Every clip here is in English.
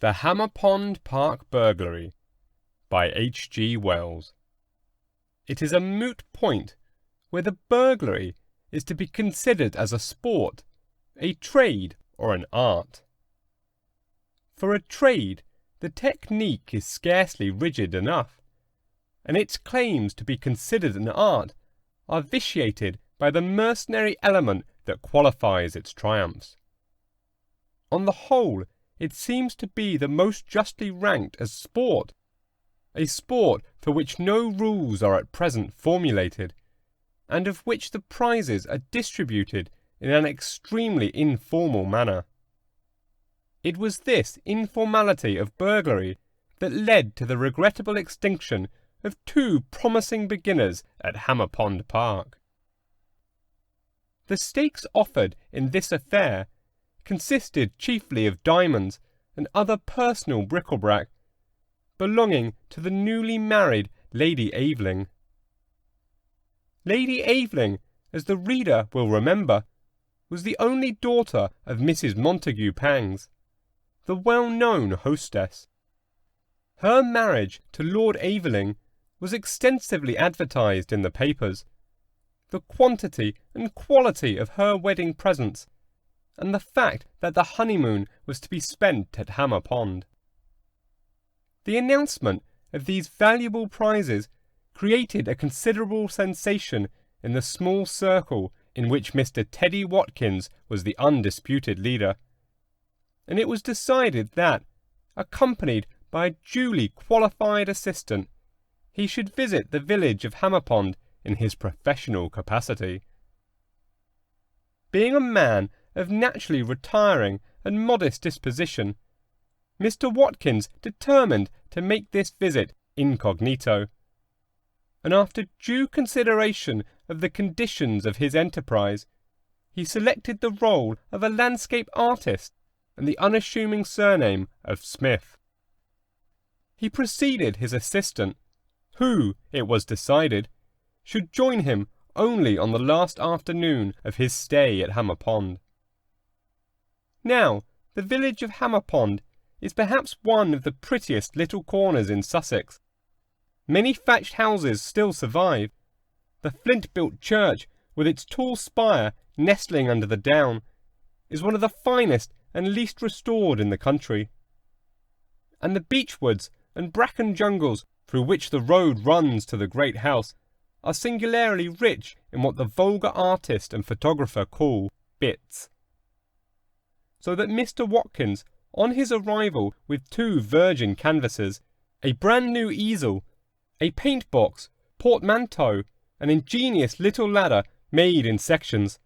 The Hammerpond Park Burglary by H.G. Wells. It is a moot point whether burglary is to be considered as a sport, a trade, or an art. For a trade, the technique is scarcely rigid enough, and its claims to be considered an art are vitiated by the mercenary element that qualifies its triumphs. On the whole, it seems to be the most justly ranked as sport, a sport for which no rules are at present formulated, and of which the prizes are distributed in an extremely informal manner. It was this informality of burglary that led to the regrettable extinction of two promising beginners at Hammerpond Park. The stakes offered in this affair consisted chiefly of diamonds and other personal bric-a-brac belonging to the newly married Lady Aveling. Lady Aveling, as the reader will remember, was the only daughter of Mrs. Montague Pangs, the well-known hostess. Her marriage to Lord Aveling was extensively advertised in the papers. The quantity and quality of her wedding presents, and the fact that the honeymoon was to be spent at Hammerpond. The announcement of these valuable prizes created a considerable sensation in the small circle in which Mr. Teddy Watkins was the undisputed leader, and it was decided that, accompanied by a duly qualified assistant, he should visit the village of Hammerpond in his professional capacity. Being a man of naturally retiring and modest disposition, Mr. Watkins determined to make this visit incognito, and after due consideration of the conditions of his enterprise, he selected the role of a landscape artist and the unassuming surname of Smith. He preceded his assistant, who, it was decided, should join him only on the last afternoon of his stay at Hammerpond. Now, the village of Hammerpond is perhaps one of the prettiest little corners in Sussex. Many thatched houses still survive. The flint-built church, with its tall spire nestling under the down, is one of the finest and least restored in the country. And the beechwoods and bracken jungles through which the road runs to the great house are singularly rich in what the vulgar artist and photographer call bits. So that Mr. Watkins, on his arrival with two virgin canvases, a brand new easel, a paint box, portmanteau, an ingenious little ladder made in sections,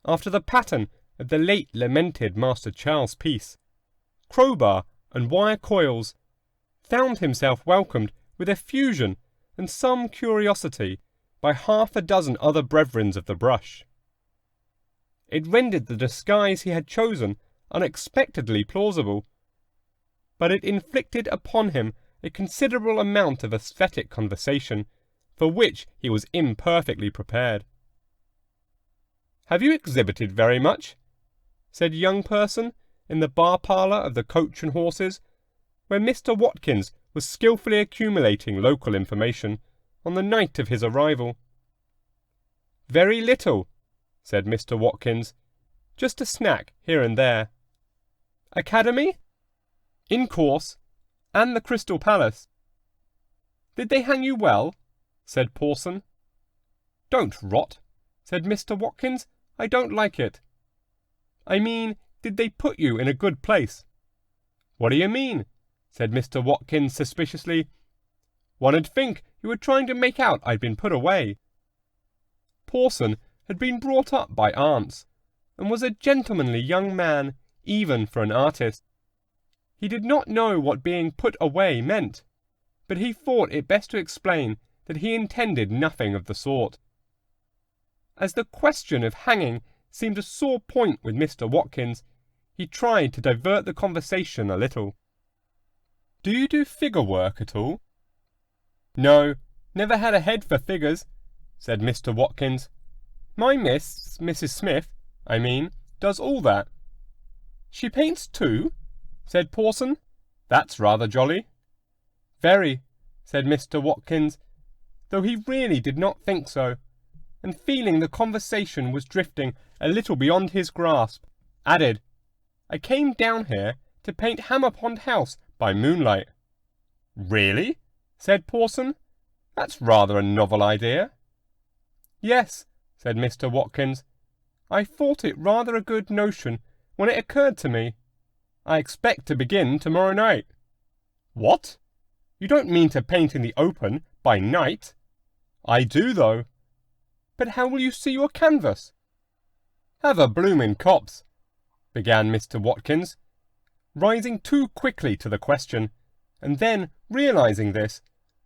after the pattern of the late lamented Master Charles Peace, crowbar and wire coils, found himself welcomed with effusion and some curiosity by half a dozen other brethren of the brush. It rendered the disguise he had chosen unexpectedly plausible, but it inflicted upon him a considerable amount of aesthetic conversation, for which he was imperfectly prepared. "Have you exhibited very much?" said a young person in the bar-parlour of the Coach and Horses, where Mr. Watkins was skilfully accumulating local information on the night of his arrival. "Very little," said Mr. Watkins, "just a snack here and there." "Academy?" "In course, and the Crystal Palace." "Did they hang you well?" said Pawson. "Don't rot," said Mr. Watkins. "I don't like it." "I mean, did they put you in a good place?" "What do you mean?" said Mr. Watkins suspiciously. "One 'ud think you were trying to make out I'd been put away." Pawson had been brought up by aunts, and was a gentlemanly young man, even for an artist. He did not know what being put away meant, but he thought it best to explain that he intended nothing of the sort. As the question of hanging seemed a sore point with Mr. Watkins, he tried to divert the conversation a little. "Do you do figure work at all?" "No, never had a head for figures," said Mr. Watkins. "My Mrs. Smith, I mean, does all that." "She paints too?" said Pawson. That's rather jolly." "Very," said Mr. Watkins, though he really did not think so, and feeling the conversation was drifting a little beyond his grasp, added, "I came down here to paint Hammerpond House by moonlight." "Really?" said Porson. "That's rather a novel idea." "Yes," said Mr. Watkins. "I thought it rather a good notion when it occurred to me. I expect to begin tomorrow night." "What? You don't mean to paint in the open by night?" "I do, though." "But how will you see your canvas?" "Have a bloomin' cops," began Mr. Watkins, rising too quickly to the question, and then, realizing this,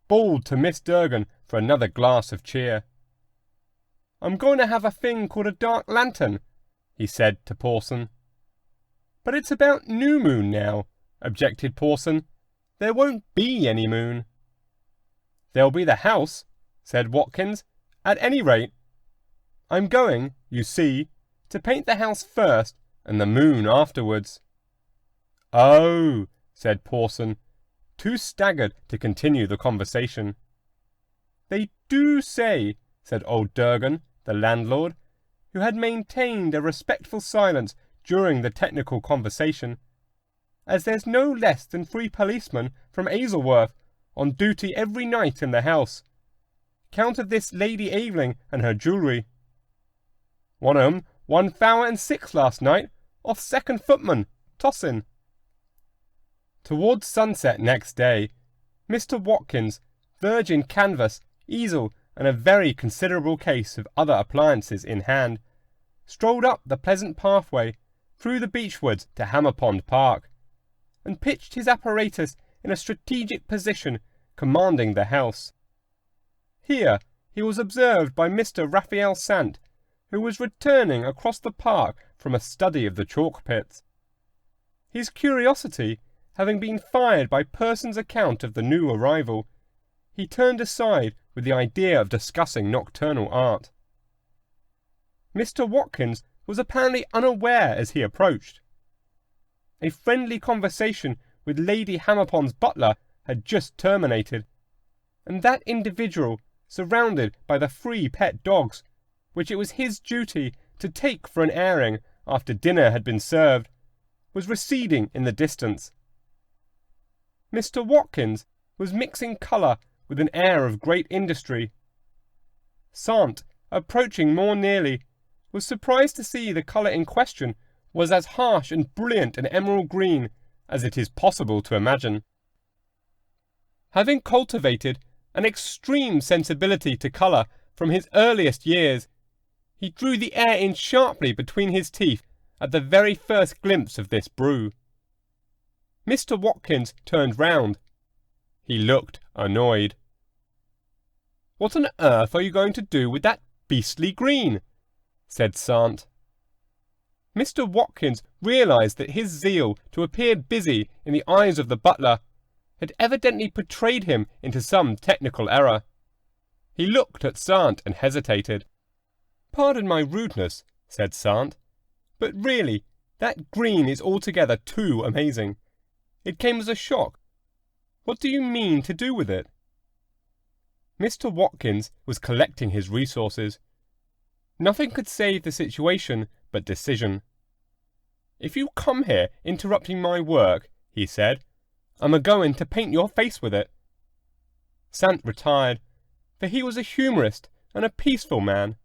bawled to Miss Durgan for another glass of cheer. "I'm going to have a thing called a dark lantern," he said to Porson. "But it's about new moon now," objected Porson. "There won't be any moon." "There'll be the house," said Watkins. "At any rate, I'm going, you see, to paint the house first and the moon afterwards." "Oh," said Porson, too staggered to continue the conversation. "They do say," said old Durgan, the landlord, who had maintained a respectful silence during the technical conversation, "as there's no less than 3 policemen from Aylesworth on duty every night in the house. Count of this Lady Aveling and her jewellery. One of 'em won 1,006 last night off second footman, tossin'." Towards sunset next day, Mr. Watkins, virgin canvas, easel, and a very considerable case of other appliances in hand, strolled up the pleasant pathway through the beechwoods to Hammerpond Park, and pitched his apparatus in a strategic position commanding the house. Here he was observed by Mr. Raphael Sant, who was returning across the park from a study of the chalk pits. His curiosity having been fired by Person's account of the new arrival, he turned aside with the idea of discussing nocturnal art. Mr. Watkins was apparently unaware as he approached. A friendly conversation with Lady Hammerpond's butler had just terminated, and that individual, surrounded by the 3 pet dogs, which it was his duty to take for an airing after dinner had been served, was receding in the distance. Mr. Watkins was mixing colour with an air of great industry. Sant, approaching more nearly, was surprised to see the colour in question was as harsh and brilliant an emerald green as it is possible to imagine. Having cultivated an extreme sensibility to colour from his earliest years, he drew the air in sharply between his teeth at the very first glimpse of this brew. Mr. Watkins turned round. He looked annoyed. "What on earth are you going to do with that beastly green?" said Sant. Mr. Watkins realized that his zeal to appear busy in the eyes of the butler had evidently betrayed him into some technical error. He looked at Sant and hesitated. "Pardon my rudeness," said Sant, "but really, that green is altogether too amazing. It came as a shock. What do you mean to do with it?" Mr. Watkins was collecting his resources. Nothing could save the situation but decision. "If you come here interrupting my work," he said, "I'm a-going to paint your face with it." Sant retired, for he was a humorist and a peaceful man.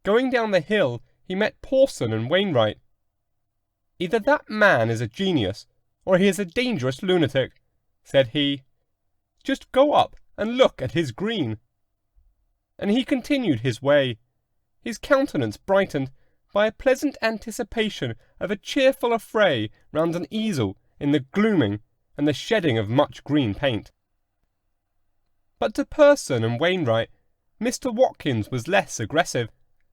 Going down the hill, he met Porson and Wainwright. "Either that man is a genius, or he is a dangerous lunatic," said he. "Just go up and look at his green." And he continued his way, his countenance brightened by a pleasant anticipation of a cheerful affray round an easel in the gloaming and the shedding of much green paint. But to Person and Wainwright, Mr. Watkins was less aggressive,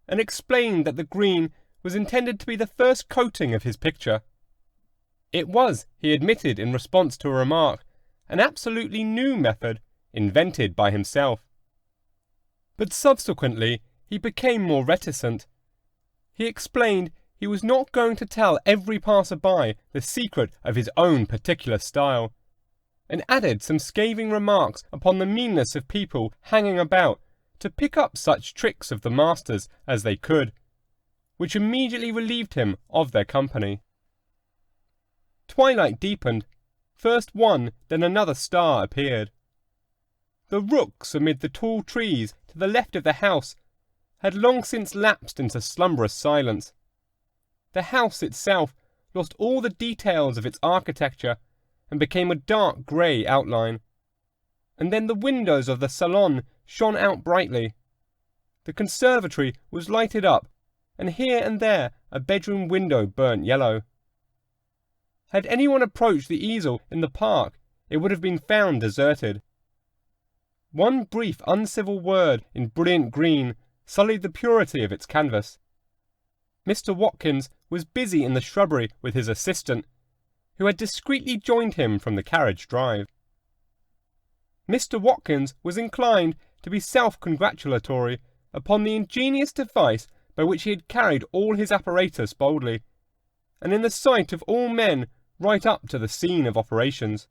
and explained that the green was intended to be the first coating of his picture. It was, he admitted in response to a remark, an absolutely new method, invented by himself. But subsequently he became more reticent. He explained he was not going to tell every passer-by the secret of his own particular style, and added some scathing remarks upon the meanness of people hanging about to pick up such tricks of the master's as they could, which immediately relieved him of their company. Twilight deepened. First one, then another star appeared. The rooks amid the tall trees to the left of the house had long since lapsed into slumberous silence. The house itself lost all the details of its architecture and became a dark grey outline. And then the windows of the salon shone out brightly. The conservatory was lighted up, and here and there a bedroom window burnt yellow. Had anyone approached the easel in the park, it would have been found deserted. One brief uncivil word in brilliant green sullied the purity of its canvas. Mr. Watkins was busy in the shrubbery with his assistant, who had discreetly joined him from the carriage drive. Mr. Watkins was inclined to be self-congratulatory upon the ingenious device by which he had carried all his apparatus boldly, and in the sight of all men right up to the scene of operations.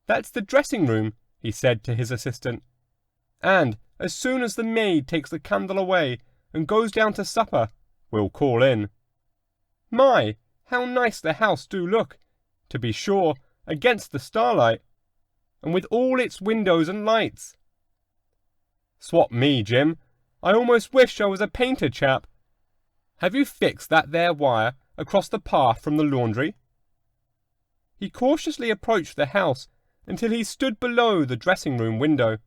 "That's the dressing-room," he said to his assistant, "and as soon as the maid takes the candle away and goes down to supper, we'll call in. My, how nice the house do look, to be sure, against the starlight, and with all its windows and lights. Swap me, Jim. I almost wish I was a painter chap. Have you fixed that there wire across the path from the laundry?" He cautiously approached the house until he stood below the dressing-room window,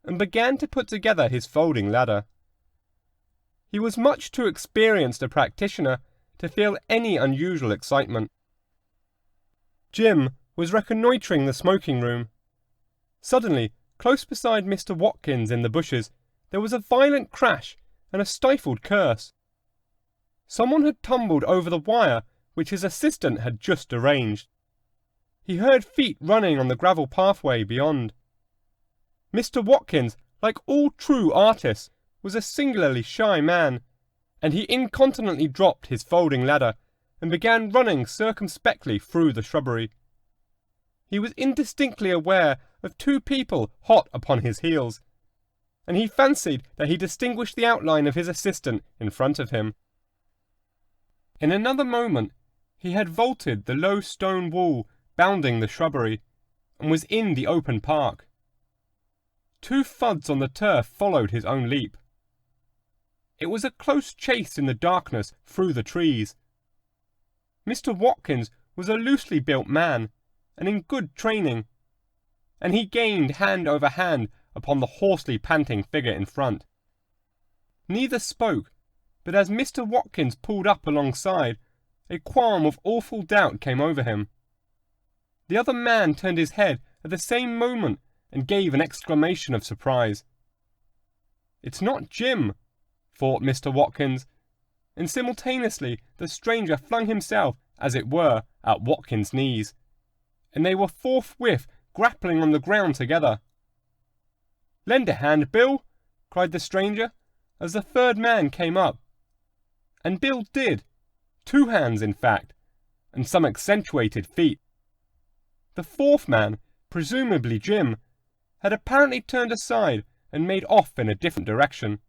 and began to put together his folding ladder. He was much too experienced a practitioner to feel any unusual excitement. Jim was reconnoitring the smoking-room. Suddenly, close beside Mr. Watkins in the bushes, there was a violent crash and a stifled curse. Someone had tumbled over the wire which his assistant had just arranged. He heard feet running on the gravel pathway beyond. Mr. Watkins, like all true artists, was a singularly shy man, and he incontinently dropped his folding ladder and began running circumspectly through the shrubbery. He was indistinctly aware of two people hot upon his heels, and he fancied that he distinguished the outline of his assistant in front of him. In another moment he had vaulted the low stone wall bounding the shrubbery, and was in the open park. Two thuds on the turf followed his own leap. It was a close chase in the darkness through the trees. Mr. Watkins was a loosely built man, and in good training, and he gained hand over hand upon the hoarsely panting figure in front. Neither spoke, but as Mr. Watkins pulled up alongside, a qualm of awful doubt came over him. The other man turned his head at the same moment and gave an exclamation of surprise. "It's not Jim," thought Mr. Watkins, and simultaneously the stranger flung himself, as it were, at Watkins' knees, and they were forthwith grappling on the ground together. "Lend a hand, Bill," cried the stranger, as the third man came up. And Bill did, 2 hands in fact, and some accentuated feet. The fourth man, presumably Jim, had apparently turned aside and made off in a different direction.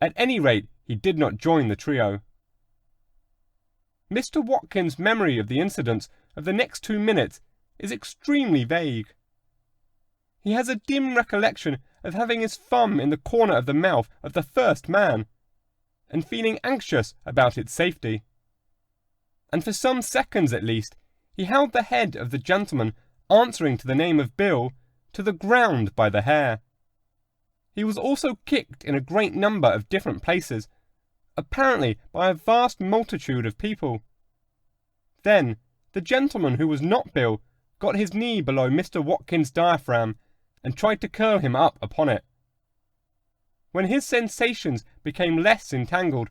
At any rate, he did not join the trio. Mr. Watkins' memory of the incidents of the next 2 minutes is extremely vague. He has a dim recollection of having his thumb in the corner of the mouth of the first man, and feeling anxious about its safety. And for some seconds at least, he held the head of the gentleman answering to the name of Bill to the ground by the hair. He was also kicked in a great number of different places, apparently by a vast multitude of people. Then the gentleman who was not Bill got his knee below Mr. Watkins' diaphragm and tried to curl him up upon it. When his sensations became less entangled,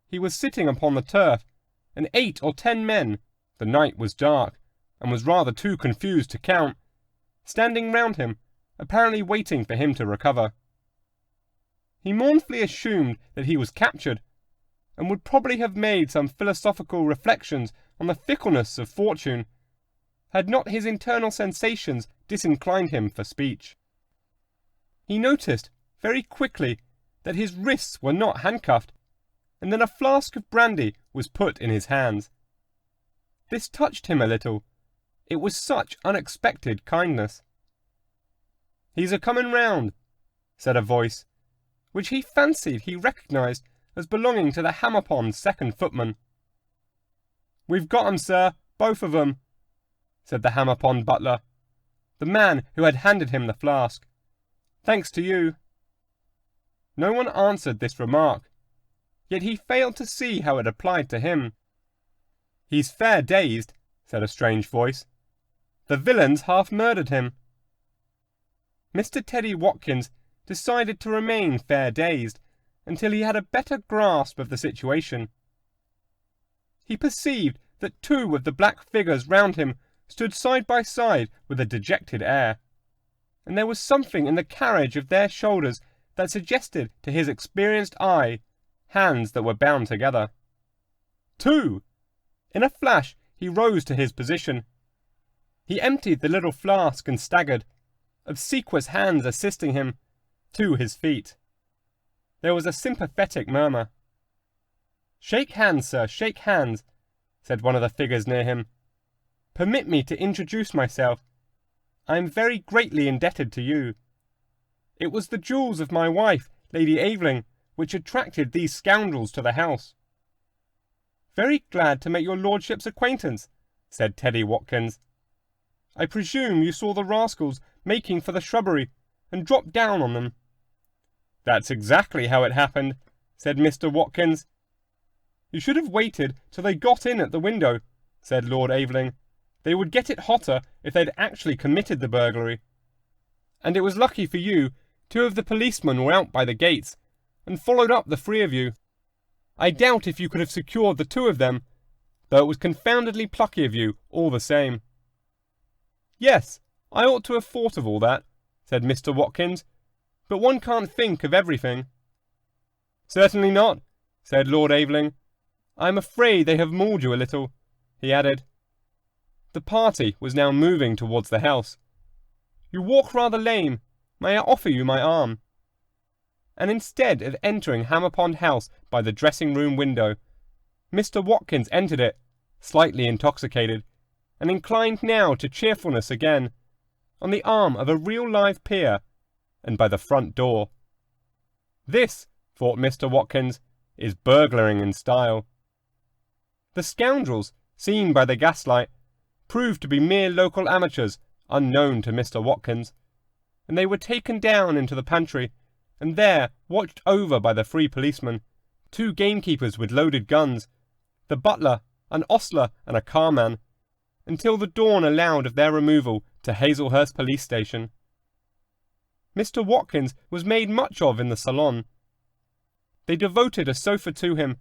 he was sitting upon the turf, and 8 or 10 men, the night was dark, and was rather too confused to count, standing round him, apparently waiting for him to recover. He mournfully assumed that he was captured, and would probably have made some philosophical reflections on the fickleness of fortune, had not his internal sensations disinclined him for speech. He noticed very quickly that his wrists were not handcuffed, and then a flask of brandy was put in his hands. This touched him a little. It was such unexpected kindness. "He's a-comin' round," said a voice, which he fancied he recognised as belonging to the Hammerpond second footman. "We've got 'em, sir, both of 'em," said the Hammerpond butler, the man who had handed him the flask. "Thanks to you." No one answered this remark, yet he failed to see how it applied to him. "He's fair dazed," said a strange voice. "The villain's half murdered him." Mr. Teddy Watkins decided to remain fair dazed until he had a better grasp of the situation. He perceived that two of the black figures round him stood side by side with a dejected air, and there was something in the carriage of their shoulders that suggested to his experienced eye hands that were bound together. Two! In a flash he rose to his position. He emptied the little flask and staggered, obsequious hands assisting him, to his feet. There was a sympathetic murmur. "Shake hands, sir, shake hands," said one of the figures near him. "Permit me to introduce myself. I am very greatly indebted to you. It was the jewels of my wife, Lady Aveling, which attracted these scoundrels to the house." "Very glad to make your lordship's acquaintance," said Teddy Watkins. "I presume you saw the rascals making for the shrubbery, and dropped down on them." "That's exactly how it happened," said Mr. Watkins. "You should have waited till they got in at the window," said Lord Aveling. "They would get it hotter if they'd actually committed the burglary. And it was lucky for you, two of the policemen were out by the gates, and followed up the three of you. I doubt if you could have secured the two of them, though it was confoundedly plucky of you, all the same." "Yes, I ought to have thought of all that," said Mr. Watkins, "but one can't think of everything." "Certainly not," said Lord Aveling. "I am afraid they have mauled you a little," he added. The party was now moving towards the house. "You walk rather lame. May I offer you my arm?" And instead of entering Hammerpond House by the dressing-room window, Mr. Watkins entered it, slightly intoxicated, and inclined now to cheerfulness again, on the arm of a real live peer, and by the front door. This, thought Mr. Watkins, is burglaring in style. The scoundrels, seen by the gaslight, proved to be mere local amateurs unknown to Mr. Watkins, and they were taken down into the pantry, and there watched over by the three policemen, two gamekeepers with loaded guns, the butler, an ostler, and a carman, until the dawn allowed of their removal to Hazelhurst police station. Mr. Watkins was made much of in the salon. They devoted a sofa to him,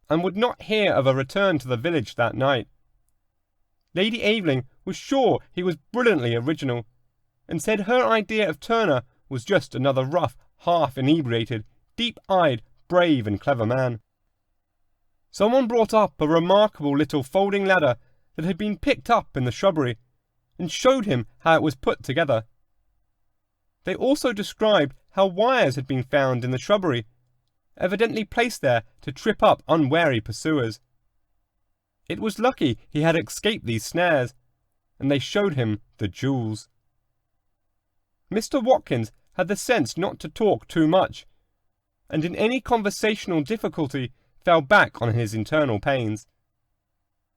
and would not hear of a return to the village that night. Lady Aveling was sure he was brilliantly original, and said her idea of Turner was just another rough, half-inebriated, deep-eyed, brave and clever man. Someone brought up a remarkable little folding ladder that had been picked up in the shrubbery, and showed him how it was put together. They also described how wires had been found in the shrubbery, evidently placed there to trip up unwary pursuers. It was lucky he had escaped these snares, and they showed him the jewels. Mr. Watkins had the sense not to talk too much, and in any conversational difficulty fell back on his internal pains.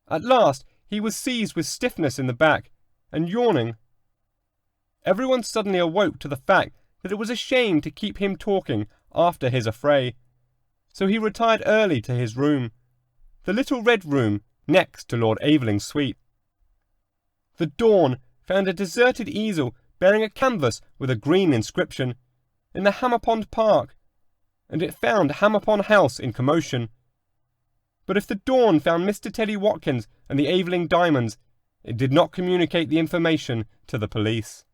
At last he was seized with stiffness in the back, and yawning. Everyone suddenly awoke to the fact that it was a shame to keep him talking after his affray, so he retired early to his room, the little red room next to Lord Aveling's suite. The dawn found a deserted easel bearing a canvas with a green inscription, in the Hammerpond Park, and it found Hammerpond House in commotion. But if the dawn found Mr. Teddy Watkins and the Aveling diamonds, it did not communicate the information to the police.